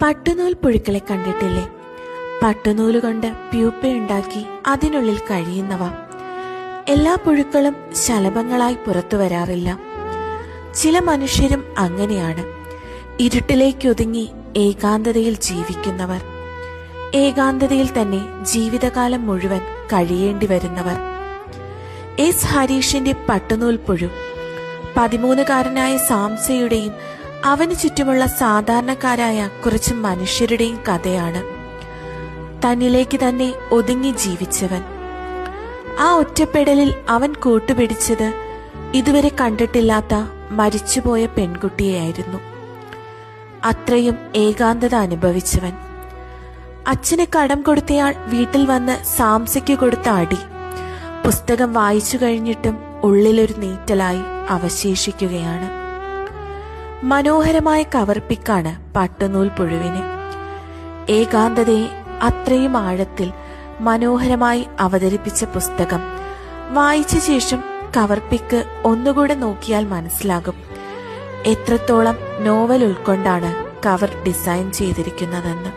പട്ടുനൂൽ പുഴുക്കളെ കണ്ടിട്ടില്ലേ? പട്ടുനൂലുകൊണ്ട് പ്യൂപ്പയുണ്ടാക്കി അതിനുള്ളിൽ കഴിയുന്നവ. എല്ലാ പുഴുക്കളും ശലഭങ്ങളായി പുറത്തു വരാറില്ല. ചില മനുഷ്യരും അങ്ങനെയാണ്, ഇരുട്ടിലേക്കൊതുങ്ങി ഏകാന്തതയിൽ ജീവിക്കുന്നവർ, ഏകാന്തതയിൽ തന്നെ ജീവിതകാലം മുഴുവൻ കഴിയേണ്ടി വരുന്നവർ. എസ് ഹരീഷിന്റെ പട്ടുനൂൽ പുഴു 13കാരനായ സാംസയുടെയും അവന് ചുറ്റുമുള്ള സാധാരണക്കാരായ കുറച്ച് മനുഷ്യരുടെയും കഥയാണ്. തന്നിലേക്ക് തന്നെ ഒതുങ്ങി ജീവിച്ചവൻ. ആ ഒറ്റപ്പെടലിൽ അവൻ കൂട്ടുപിടിച്ചത് ഇതുവരെ കണ്ടിട്ടില്ലാത്ത മരിച്ചുപോയ പെൺകുട്ടിയെയായിരുന്നു. അത്രയും ഏകാന്തത അനുഭവിച്ചവൻ. അച്ഛന് കടം കൊടുത്തയാൾ വീട്ടിൽ വന്ന് സാംസയ്ക്ക് കൊടുത്ത അടി പുസ്തകം വായിച്ചു കഴിഞ്ഞിട്ടും ഉള്ളിലൊരു നീറ്റലായി അവശേഷിക്കുകയാണ്. മനോഹരമായ കവർപ്പിക്കാണ് പട്ടുനൂൽ പുഴുവിന്. ഏകാന്തതയെ അത്രയും ആഴത്തിൽ മനോഹരമായി അവതരിപ്പിച്ച പുസ്തകം വായിച്ച ശേഷം കവർപ്പിക്ക് ഒന്നുകൂടെ നോക്കിയാൽ മനസ്സിലാകും എത്രത്തോളം നോവൽ ഉൾക്കൊണ്ടാണ് കവർ ഡിസൈൻ ചെയ്തിരിക്കുന്നതെന്ന്.